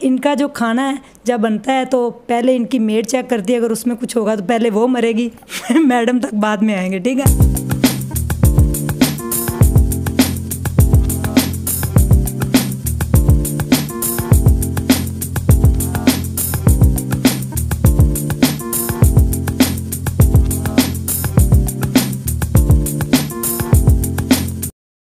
इनका जो खाना है जब बनता है तो पहले इनकी मेड चेक करती है, अगर उसमें कुछ होगा तो पहले वो मरेगी मैडम तक बाद में आएंगे, ठीक है।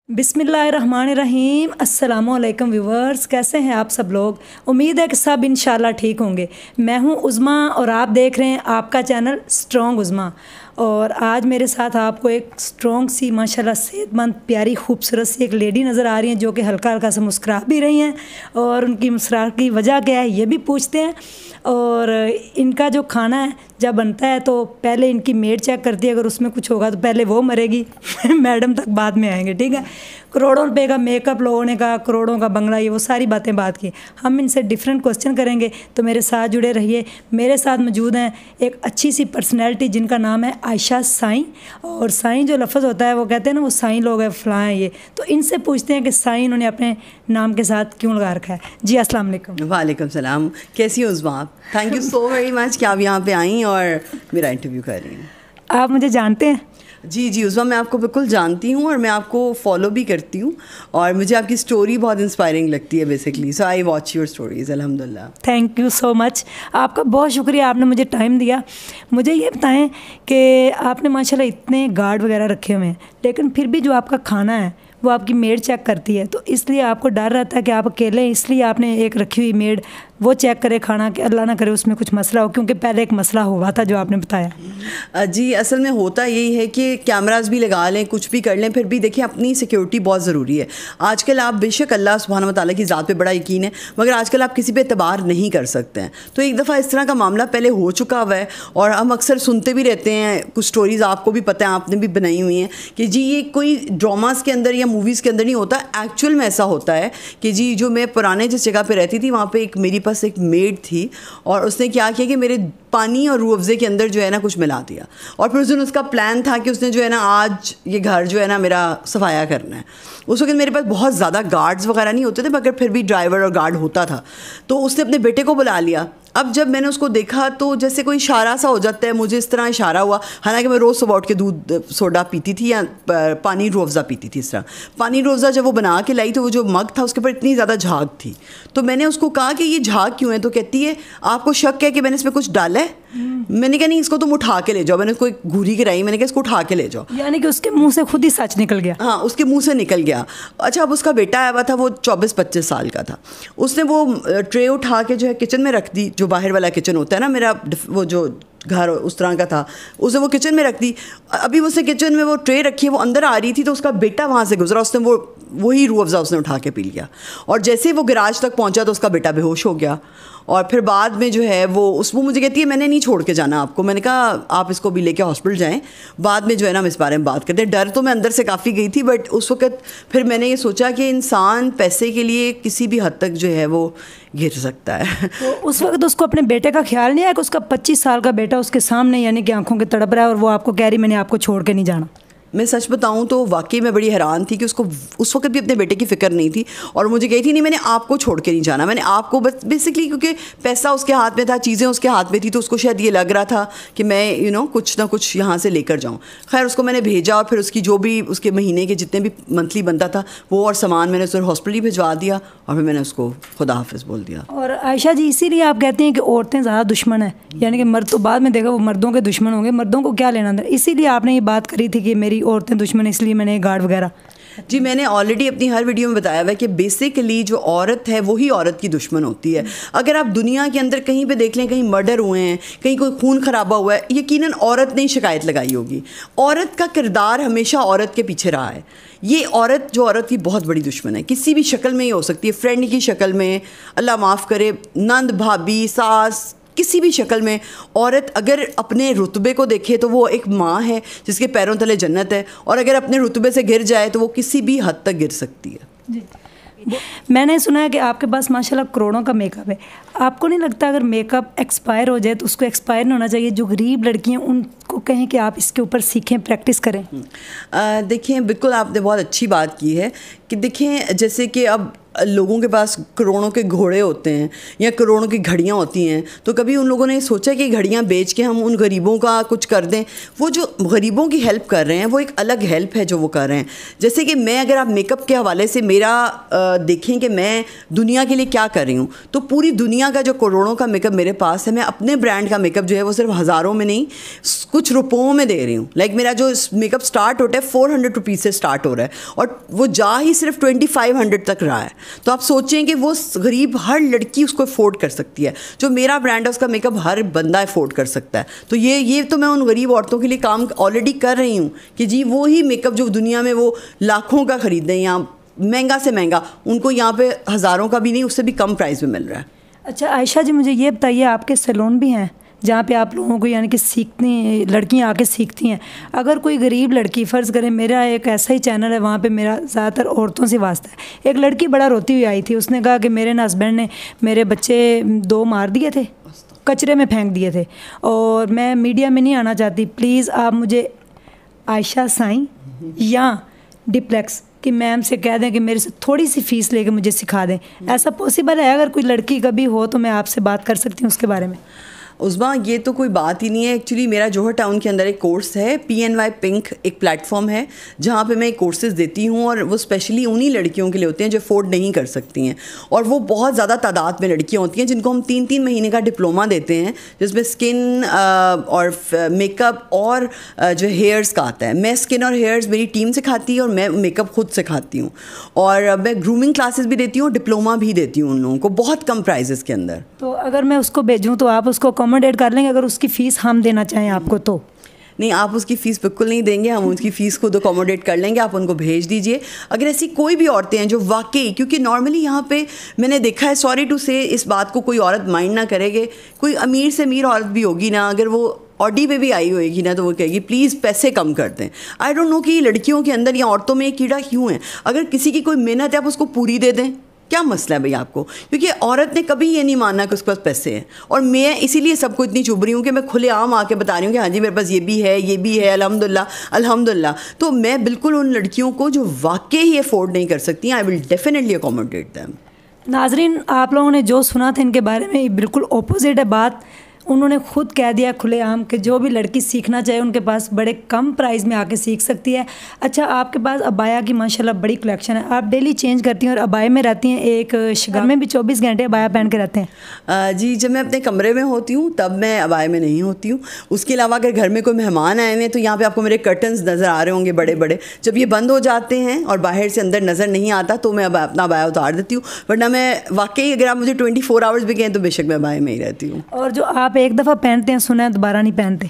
बिस्मिल्लाहिर्रहमानिर्रहीम, अस्सलामुअलैकुम व्यूवर्स, कैसे हैं आप सब लोग। उम्मीद है कि सब इंशाल्लाह ठीक होंगे। मैं हूं उज़मा और आप देख रहे हैं आपका चैनल स्ट्रॉन्ग उज़मा। और आज मेरे साथ आपको एक स्ट्रॉन्ग सी माशाल्लाह सेहतमंद प्यारी खूबसूरत सी एक लेडी नज़र आ रही हैं, जो कि हल्का हल्का से मुस्कुरा भी रही हैं। और उनकी मुस्कुराहट की वजह क्या है ये भी पूछते हैं। और इनका जो खाना है जब बनता है तो पहले इनकी मेड चेक करती है, अगर उसमें कुछ होगा तो पहले वो मरेगी मैडम तक बाद में आएंगे, ठीक है। करोड़ों रुपए का मेकअप लोगों ने कहा, करोड़ों का बंगला, ये वो सारी बातें बात की। हम इनसे डिफरेंट क्वेश्चन करेंगे, तो मेरे साथ जुड़े रहिए। मेरे साथ मौजूद हैं एक अच्छी सी पर्सनैलिटी जिनका नाम है आयशा साईं। और साईं जो लफ्ज़ होता है वो कहते हैं ना, वो साईं लोग हैं, फ़लाँ हैं ये। तो इनसे पूछते हैं कि साईं इन्होंने अपने नाम के साथ क्यों लगा रखा है। जी अस्सलाम वालेकुम। वालेकुम सलाम, कैसी हो उज़मा आप? Thank you so very much कि आप यहाँ पे आई और मेरा इंटरव्यू कर रही हैं। आप मुझे जानते हैं? जी उज़मा, मैं आपको बिल्कुल जानती हूँ और मैं आपको फॉलो भी करती हूँ और मुझे आपकी स्टोरी बहुत इंस्पायरिंग लगती है basically. So I watch your stories, अल्हम्दुलिल्लाह। थैंक यू सो मच, आपका बहुत शुक्रिया, आपने मुझे टाइम दिया। मुझे ये बताएं कि आपने माशाल्लाह इतने गार्ड वगैरह रखे हुए हैं, लेकिन फिर भी जो आपका खाना है वो आपकी मेड चेक करती है, तो इसलिए आपको डर रहता है कि आप अकेले हैं, इसलिए आपने एक रखी हुई मेड वो चेक करे खाना, कि अल्लाह ना करे उसमें कुछ मसला हो, क्योंकि पहले एक मसला हुआ था जो आपने बताया। जी असल में होता यही है कि कैमरास भी लगा लें, कुछ भी कर लें, फिर भी देखिए अपनी सिक्योरिटी बहुत ज़रूरी है। आजकल आप बेशक अल्लाह सुब्हान व तआला की ज़ात पे बड़ा यकीन है, मगर आजकल आप किसी पे एतबार नहीं कर सकते हैं। तो एक दफ़ा इस तरह का मामला पहले हो चुका हुआ है और हम अक्सर सुनते भी रहते हैं, कुछ स्टोरीज़ आपको भी पता है, आपने भी बनाई हुई हैं कि जी ये कोई ड्रामास के अंदर या मूवीज़ के अंदर नहीं होता, एक्चुअल में ऐसा होता है कि जी जो मैं पुराने जिस जगह पे रहती थी वहाँ पे एक मेरे पास एक मेड थी और उसने क्या किया कि मेरे पानी और रूह अफ़ज़े के अंदर जो है ना कुछ मिला दिया। और फिर उस दिन उसका प्लान था कि उसने जो है ना आज ये घर जो है ना मेरा सफाया करना है। उस वक्त मेरे पास बहुत ज़्यादा गार्ड्स वगैरह नहीं होते थे, मगर फिर भी ड्राइवर और गार्ड होता था। तो उसने अपने बेटे को बुला लिया। अब जब मैंने उसको देखा तो जैसे कोई इशारा सा हो जाता है, मुझे इस तरह इशारा हुआ। हालांकि मैं रोज़ सुबह उठ के दूध सोडा पीती थी या पानी रूह अफ़ज़ा पीती थी। इस तरह पानी रूह अफ़ज़ा जब वो बना के लाई तो वो जो मग था उसके ऊपर इतनी ज़्यादा झाग थी। तो मैंने उसको कहा कि ये झाग क्यों है? तो कहती है आपको शक है कि मैंने इसमें कुछ डाला है? मैंने कहा नहीं, इसको तुम उठा के ले जाओ। मैंने उसको एक घूरी गिराई, मैंने कहा इसको उठा के ले जाओ। यानी कि उसके मुंह से खुद ही सच निकल गया। हाँ, उसके मुंह से निकल गया। अच्छा, अब उसका बेटा आया हुआ था, वो 24-25 साल का था। उसने वो ट्रे उठा के जो है किचन में रख दी, जो बाहर वाला किचन होता है ना मेरा, वो जो घर उस तरह का था, उसे वो किचन में रख दी। अभी उसने किचन में वो ट्रे रखी है, वो अंदर आ रही थी तो उसका बेटा वहाँ से गुजरा, उसने वही रूह अफ़ज़ा उसने उठा के पी लिया। और जैसे ही वो गैराज तक पहुँचा तो उसका बेटा बेहोश हो गया। और फिर बाद में जो है वो मुझे कहती है मैंने नहीं छोड़ के जाना आपको। मैंने कहा आप इसको भी लेके हॉस्पिटल जाएं, बाद में जो है ना हम इस बारे में बात करते हैं। डर तो मैं अंदर से काफ़ी गई थी, बट उस वक्त फिर मैंने ये सोचा कि इंसान पैसे के लिए किसी भी हद तक जो है वो गिर सकता है। तो उस वक्त उसको अपने बेटे का ख्याल नहीं आया कि उसका 25 साल का बेटा उसके सामने यानी कि आंखों के तड़प रहा है और वो आपको कह रही मैंने आपको छोड़ के नहीं जाना? मैं सच बताऊं तो वाकई में बड़ी हैरान थी कि उसको उस वक्त भी अपने बेटे की फ़िक्र नहीं थी और मुझे कही थी नहीं मैंने आपको छोड़ के नहीं जाना। मैंने आपको बस बेसिकली क्योंकि पैसा उसके हाथ में था, चीज़ें उसके हाथ में थी, तो उसको शायद ये लग रहा था कि मैं कुछ ना कुछ यहाँ से लेकर जाऊँ। खैर उसको मैंने भेजा और फिर उसकी जो भी उसके महीने के जितने भी मंथली बनता था वो और सामान मैंने उसको हॉस्पिटल ही भिजवा दिया और फिर मैंने उसको खुदा हाफिज़ बोल दिया। और आयशा जी, इसीलिए आप कहते हैं कि औरतें ज़्यादा दुश्मन है, यानी कि मर्द तो बाद में देखा वो मर्दों के दुश्मन होंगे, मर्दों को क्या लेना था, इसीलिए आपने ये बात करी थी कि मेरी औरतें दुश्मन, इसलिए मैंने गार्ड वगैरह। जी मैंने ऑलरेडी अपनी हर वीडियो में बताया हुआ है कि बेसिकली जो औरत है वही औरत की दुश्मन होती है। अगर आप दुनिया के अंदर कहीं पे देख लें, कहीं मर्डर हुए हैं, कहीं कोई खून खराबा हुआ है, यकीनन औरत ने ही शिकायत लगाई होगी। औरत का किरदार हमेशा औरत के पीछे रहा है। ये औरत जो औरत की बहुत बड़ी दुश्मन है, किसी भी शक्ल में ही हो सकती है, फ्रेंड की शक्ल में, अल्लाह माफ़ करे, नंद, भाभी, सास, किसी भी शक्ल में। औरत अगर अपने रुतबे को देखे तो वो एक माँ है जिसके पैरों तले जन्नत है, और अगर अपने रुतबे से गिर जाए तो वो किसी भी हद तक गिर सकती है। जी। मैंने सुना है कि आपके पास माशाल्लाह करोड़ों का मेकअप है। आपको नहीं लगता अगर मेकअप एक्सपायर हो जाए तो उसको एक्सपायर नहीं होना चाहिए? जो गरीब लड़कियां उनको कहें कि आप इसके ऊपर सीखें, प्रैक्टिस करें। देखिए बिल्कुल आपने बहुत अच्छी बात की है कि देखें जैसे कि अब लोगों के पास करोड़ों के घोड़े होते हैं या करोड़ों की घड़ियाँ होती हैं, तो कभी उन लोगों ने सोचा कि घड़ियाँ बेच के हम उन गरीबों का कुछ कर दें? वो जो गरीबों की हेल्प कर रहे हैं वो एक अलग हेल्प है जो वो कर रहे हैं। जैसे कि मैं, अगर आप मेकअप के हवाले से मेरा देखें कि मैं दुनिया के लिए क्या कर रही हूँ, तो पूरी दुनिया का जो करोड़ों का मेकअप मेरे पास है, मैं अपने ब्रांड का मेकअप जो है वो सिर्फ हज़ारों में नहीं, कुछ रुपयों में दे रही हूँ। लाइक मेरा जो मेकअप स्टार्ट होता है 400 रुपीज़ से स्टार्ट हो रहा है और वो जा ही सिर्फ 2500 तक रहा है। तो आप सोचें कि वो गरीब हर लड़की उसको अफोर्ड कर सकती है। जो मेरा ब्रांड है उसका मेकअप हर बंदा अफोर्ड कर सकता है। तो ये तो मैं उन गरीब औरतों के लिए काम ऑलरेडी कर रही हूँ कि जी वो ही मेकअप जो दुनिया में वो लाखों का ख़रीदें या महंगा से महंगा, उनको यहाँ पे हज़ारों का भी नहीं, उससे भी कम प्राइस में मिल रहा है। अच्छा आयशा जी, मुझे ये बताइए, आपके सैलून भी हैं जहाँ पे आप लोगों को यानी कि सीखती लड़कियाँ आके सीखती हैं? अगर कोई गरीब लड़की, फ़र्ज़ करें मेरा एक ऐसा ही चैनल है, वहाँ पे मेरा ज़्यादातर औरतों से वास्ता है। एक लड़की बड़ा रोती हुई आई थी, उसने कहा कि मेरे ना हस्बैंड ने मेरे बच्चे 2 मार दिए थे, कचरे में फेंक दिए थे और मैं मीडिया में नहीं आना चाहती, प्लीज़ आप मुझे आयशा साईं या डिप्लेक्स कि मैम से कह दें कि मेरे से थोड़ी सी फ़ीस लेके मुझे सिखा दें। ऐसा पॉसिबल है? अगर कोई लड़की कभी हो तो मैं आपसे बात कर सकती हूँ उसके बारे में। उस्मा, ये तो कोई बात ही नहीं है। एक्चुअली मेरा जोहर टाउन के अंदर एक कोर्स है, PNY पिंक एक प्लेटफॉर्म है जहाँ पे मैं कोर्सेज़ देती हूँ और वो स्पेशली उन्हीं लड़कियों के लिए होते हैं जो अफोर्ड नहीं कर सकती हैं। और वो बहुत ज़्यादा तादाद में लड़कियाँ होती हैं जिनको हम 3-3 महीने का डिप्लोमा देते हैं, जिसमें स्किन और मेकअप और जो हेयर्स का आता है। मैं स्किन और हेयर्स मेरी टीम सिखाती है और मैं मेकअप खुद सिखाती हूँ और मैं ग्रूमिंग क्लासेस भी देती हूँ, डिप्लोमा भी देती हूँ उन लोगों को बहुत कम प्राइजेस के अंदर। तो अगर मैं उसको भेजूँ तो आप उसको अकोमोडेट कर लेंगे अगर उसकी फ़ीस हम देना चाहें आपको? तो नहीं, आप उसकी फ़ीस बिल्कुल नहीं देंगे, हम उसकी फ़ीस खुद अकोमोडेट कर लेंगे, आप उनको भेज दीजिए। अगर ऐसी कोई भी औरतें हैं जो वाकई, क्योंकि नॉर्मली यहाँ पे मैंने देखा है, सॉरी टू से इस बात को कोई औरत माइंड ना करेगी, कोई अमीर से अमीर औरत भी होगी ना, अगर वो ऑडी पे भी आई होगी ना तो वो कहेगी प्लीज़ पैसे कम कर दें। आई डोंट नो कि लड़कियों के अंदर या औरतों में ये कीड़ा क्यों है। अगर किसी की कोई मेहनत है आप उसको पूरी दे दें, क्या मसला है भाई आपको? क्योंकि औरत ने कभी ये नहीं मानना कि उसके पास पैसे हैं। और मैं इसीलिए सबको इतनी चुभ रही हूँ कि मैं खुलेआम आके बता रही हूँ कि हाँ जी मेरे पास ये भी है, ये भी है, अल्हम्दुलिल्लाह अल्हम्दुलिल्लाह। तो मैं बिल्कुल उन लड़कियों को जो वाकई ही अफोर्ड नहीं कर सकती, I will definitely accommodate them. नाजरीन, आप लोगों ने जो सुना था इनके बारे में बिल्कुल ऑपोजिट है बात। उन्होंने खुद कह दिया खुलेआम कि जो भी लड़की सीखना चाहे उनके पास बड़े कम प्राइस में आके सीख सकती है। अच्छा, आपके पास अबाया की माशाल्लाह बड़ी कलेक्शन है, आप डेली चेंज करती हैं और अबाया में रहती हैं, एक घर में भी 24 घंटे अबाया पहन के रहते हैं? जी, जब मैं अपने कमरे में होती हूँ तब मैं अबाया में नहीं होती हूँ। उसके अलावा अगर घर में कोई मेहमान आए हुए हैं तो यहाँ पे आपको मेरे कर्टन्स नज़र आ रहे होंगे बड़े बड़े, जब ये बंद हो जाते हैं और बाहर से अंदर नज़र नहीं आता तो मैं अपना अबाया उतार देती हूँ। वरना मैं वाकई अगर आप मुझे 24 आवर्स भी कहें तो बेशक मैं अबाया में ही रहती हूँ। और जो आप एक दफ़ा पहनते हैं, सुना है दोबारा नहीं पहनते,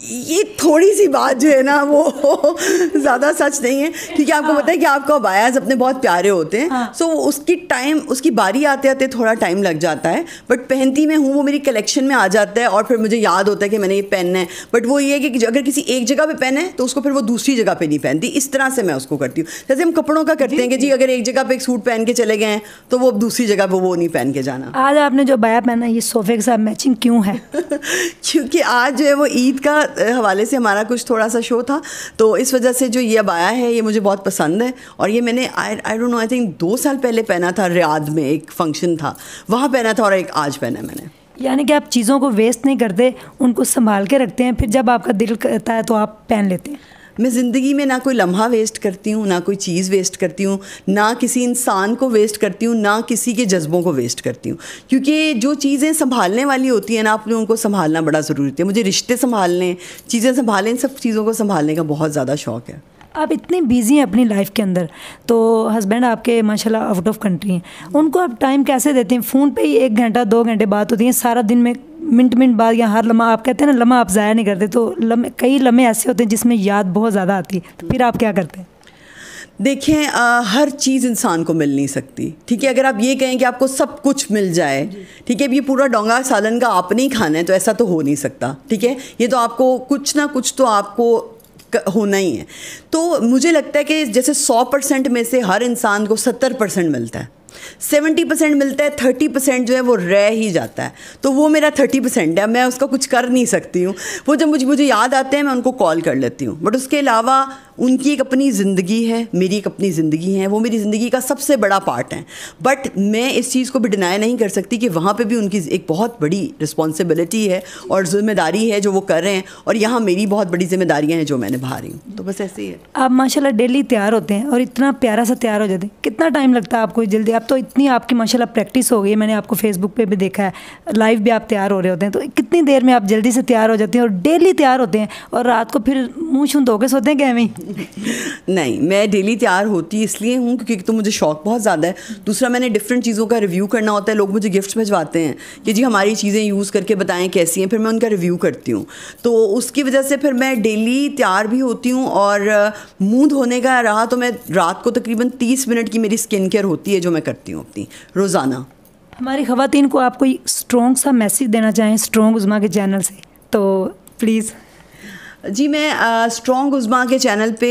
ये थोड़ी सी बात जो है ना वो ज़्यादा सच नहीं है, क्योंकि आपको पता है कि आपको अबायाज़ अपने बहुत प्यारे होते हैं। सो उसकी बारी आते आते थोड़ा टाइम लग जाता है, बट पहनती मैं हूँ, वो मेरी कलेक्शन में आ जाता है और फिर मुझे याद होता है कि मैंने ये पहनना है। बट वो ये है कि अगर किसी एक जगह पे पहने तो उसको फिर वो दूसरी जगह पे नहीं पहनती। इस तरह से मैं उसको करती हूँ, जैसे हम कपड़ों का करते हैं कि जी अगर एक जगह पे एक सूट पहन के चले गए हैं तो वो दूसरी जगह पर वो नहीं पहन के जाना। आज आपने जो अबाया पहना है ये सोफे के साथ मैचिंग क्यों है? क्योंकि आज जो है वो ईद का हवाले से हमारा कुछ थोड़ा सा शो था, तो इस वजह से जो ये अबाया है ये मुझे बहुत पसंद है। और ये मैंने I don't know, I think 2 साल पहले पहना था, रियाद में एक फंक्शन था वहाँ पहना था, और एक आज पहना है मैंने। यानी कि आप चीज़ों को वेस्ट नहीं करते, उनको संभाल के रखते हैं, फिर जब आपका दिल करता है तो आप पहन लेते हैं। मैं ज़िंदगी में ना कोई लम्हा वेस्ट करती हूँ, ना कोई चीज़ वेस्ट करती हूँ, ना किसी इंसान को वेस्ट करती हूँ, ना किसी के जज्बों को वेस्ट करती हूँ। क्योंकि जो चीज़ें संभालने वाली होती हैं ना, आपने उनको संभालना बड़ा ज़रूरी है। मुझे रिश्ते संभालने, चीज़ें संभालने, इन सब चीज़ों को संभालने का बहुत ज़्यादा शौक़ है। आप इतनी बिजी हैं अपनी लाइफ के अंदर, तो हस्बैंड आपके माशाल्लाह आउट ऑफ कंट्री हैं, उनको आप टाइम कैसे देते हैं? फ़ोन पे ही 1 घंटा 2 घंटे बात होती है, सारा दिन में मिनट बाद या हर लम्हा, आप कहते हैं ना लम्हा आप ज़ाया नहीं करते, तो कई लम्हे ऐसे होते हैं जिसमें याद बहुत ज़्यादा आती है, तो फिर आप क्या करते हैं? देखें, हर चीज़ इंसान को मिल नहीं सकती, ठीक है। अगर आप ये कहें कि आपको सब कुछ मिल जाए, ठीक है, ये पूरा डोंगा सालन का आपने ही खाना है, तो ऐसा तो हो नहीं सकता, ठीक है। ये तो आपको कुछ ना कुछ तो आपको होना ही है। तो मुझे लगता है कि जैसे 100% में से हर इंसान को 70% मिलता है, 70% मिलता है, 30% जो है वो रह ही जाता है। तो वो मेरा 30% है, मैं उसका कुछ कर नहीं सकती हूँ। वो जब मुझे याद आते हैं मैं उनको कॉल कर लेती हूँ, बट उसके अलावा उनकी एक अपनी ज़िंदगी है, मेरी एक अपनी ज़िंदगी है, वो मेरी ज़िंदगी का सबसे बड़ा पार्ट है। बट मैं इस चीज़ को भी डिनाई नहीं कर सकती कि वहाँ पे भी उनकी एक बहुत बड़ी रिस्पॉन्सिबिलिटी है और ज़िम्मेदारी है जो वो कर रहे हैं, और यहाँ मेरी बहुत बड़ी जिम्मेदारियाँ हैं जो मैं निभा रही हूँ। तो बस ऐसे ही है। आप माशाल्लाह डेली तैयार होते हैं और इतना प्यारा सा तैयार हो जाते हैं, कितना टाइम लगता है आपको जल्दी? आप तो इतनी आपकी माशाल्लाह प्रैक्टिस हो गई है, मैंने आपको फेसबुक पे भी देखा है, लाइव भी आप तैयार हो रहे होते हैं, तो कितनी देर में आप जल्दी से तैयार हो जाते हैं और डेली तैयार होते हैं और रात को फिर मुँह छूं धो के सोते हैं क्या? नहीं, मैं डेली तैयार होती इसलिए हूँ क्योंकि तो मुझे शौक बहुत ज़्यादा है, दूसरा मैंने डिफरेंट चीज़ों का रिव्यू करना होता है। लोग मुझे गिफ्ट्स भिजवाते हैं कि जी हमारी चीज़ें यूज़ करके बताएं कैसी हैं, फिर मैं उनका रिव्यू करती हूँ, तो उसकी वजह से फिर मैं डेली तैयार भी होती हूँ। और मुँह धोने का रहा तो मैं रात को तकरीबन 30 मिनट की मेरी स्किन केयर होती है जो मैं करती हूँ अपनी रोज़ाना। हमारी ख़वातीन को आप कोई स्ट्रॉन्ग सा मैसेज देना चाहें स्ट्रॉन्ग उज़्मा के चैनल से तो प्लीज़। जी, मैं स्ट्रॉन्ग उज़्मा के चैनल पे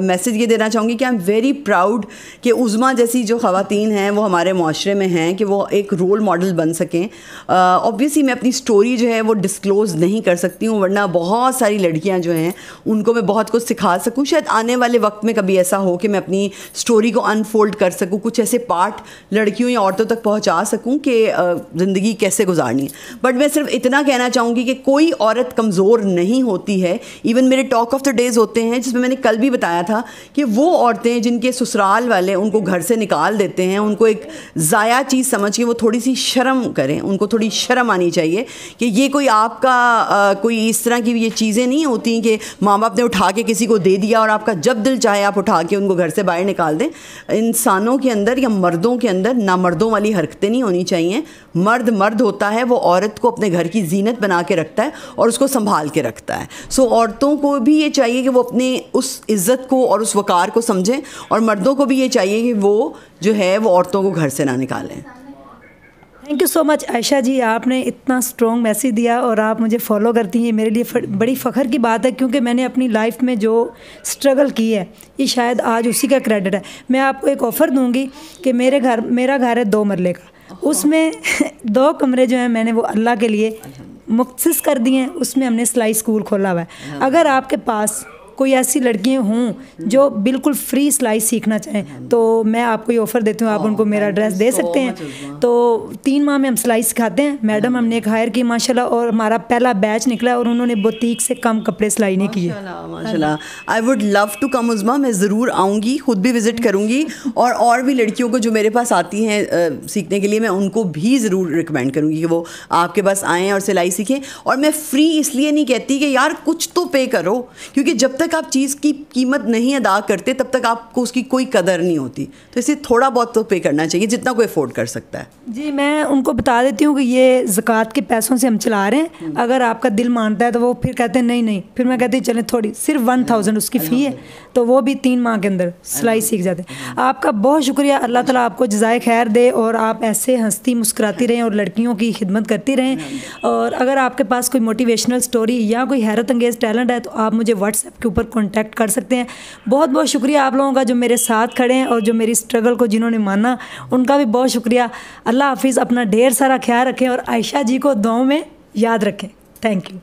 मैसेज ये देना चाहूँगी कि आई एम वेरी प्राउड कि उज़्मा जैसी जो ख़वातीन हैं वो हमारे माशरे में हैं, कि वो एक रोल मॉडल बन सकें। ऑब्वियसली मैं अपनी स्टोरी जो है वो डिस्क्लोज़ नहीं कर सकती हूँ, वरना बहुत सारी लड़कियाँ जो हैं उनको मैं बहुत कुछ सिखा सकूँ। शायद आने वाले वक्त में कभी ऐसा हो कि मैं अपनी स्टोरी को अनफोल्ड कर सकूँ, कुछ ऐसे पार्ट लड़कियों या औरतों तक पहुँचा सकूँ कि ज़िंदगी कैसे गुजारनी है। बट मैं सिर्फ इतना कहना चाहूँगी कि कोई औरत कमज़ोर नहीं होती है। इवन मेरे टॉक ऑफ द डेज होते हैं जिसमें मैंने कल भी बताया था कि वो औरतें जिनके ससुराल वाले उनको घर से निकाल देते हैं, उनको एक ज़ाया चीज़ समझ के वो थोड़ी सी शर्म करें, उनको थोड़ी शर्म आनी चाहिए कि ये कोई आपका कोई इस तरह की ये चीज़ें नहीं होती कि माँ बाप ने उठा के किसी को दे दिया और आपका जब दिल चाहे आप उठा के उनको घर से बाहर निकाल दें। इंसानों के अंदर या मर्दों के अंदर नामर्दों वाली हरकतें नहीं होनी चाहिए। मर्द मर्द होता है, वो औरत को अपने घर की जीनत बना के रखता है और उसको संभाल के रखता है। सो औरतों को भी ये चाहिए कि वो अपने उस इज़्ज़त को और उस वक़ार को समझें, और मर्दों को भी ये चाहिए कि वो जो है वो औरतों को घर से ना निकालें। Thank you so much Ayesha ji, आपने इतना स्ट्रॉन्ग मैसेज दिया और आप मुझे फॉलो करती हैं, मेरे लिए बड़ी फ़ख्र की बात है, क्योंकि मैंने अपनी लाइफ में जो स्ट्रगल की है ये शायद आज उसी का क्रेडिट है। मैं आपको एक ऑफ़र दूंगी कि मेरा घर है 2 मरले का, उसमें 2 कमरे जो हैं मैंने वो अल्लाह के लिए मुख्तस कर दिए हैं, उसमें हमने सिलाई स्कूल खोला हुआ है। अगर आपके पास कोई ऐसी लड़कियाँ हों जो बिल्कुल फ्री सिलाई सीखना चाहें तो मैं आपको ये ऑफ़र देती हूँ, आप उनको मेरा एड्रेस दे सकते हैं। तो 3 माह में हम सिलाई सिखाते हैं। मैडम हमने एक हायर की माशाल्लाह, और हमारा पहला बैच निकला और उन्होंने बुटीक से कम कपड़े सिलाई नहीं किए। माशाल्लाह, I would love to come Uzma, मैं ज़रूर आऊँगी, ख़ुद भी विज़िट करूँगी, और भी लड़कियों को जो मेरे पास आती हैं सीखने के लिए मैं उनको भी ज़रूर रिकमेंड करूँगी कि वो आपके पास आएँ और सिलाई सीखें। और मैं फ़्री इसलिए नहीं कहती कि यार कुछ तो पे करो, क्योंकि जब तक आप चीज़ की कीमत नहीं अदा करते तब तक आपको उसकी कोई कदर नहीं होती। तो इसे थोड़ा बहुत तो पे करना चाहिए, जितना कोई अफोर्ड कर सकता है। जी, मैं उनको बता देती हूँ कि ये ज़कात के पैसों से हम चला रहे हैं, अगर आपका दिल मानता है तो वो फिर कहते हैं नहीं, फिर मैं कहती हूँ चलें थोड़ी, सिर्फ 1000 उसकी फ़ी है, तो वो भी 3 माह के अंदर सिलाई सीख जाते हैं। आपका बहुत शुक्रिया, अल्लाह ताला आपको जज़ाए खैर दे और आप ऐसे हंसती मुस्कुराती रहें और लड़कियों की खिदमत करती रहें। और अगर आपके पास कोई मोटिवेशनल स्टोरी या कोई हैरत अंगेज़ टैलेंट है तो आप मुझे व्हाट्सएप के ऊपर कॉन्टैक्ट कर सकते हैं। बहुत बहुत शुक्रिया आप लोगों का जो मेरे साथ खड़े हैं और जो मेरी स्ट्रगल को जिन्होंने माना, उनका भी बहुत शुक्रिया। अल्लाह हाफिज़, अपना ढेर सारा ख्याल रखें और आयशा जी को दुआओं में याद रखें। Thank you.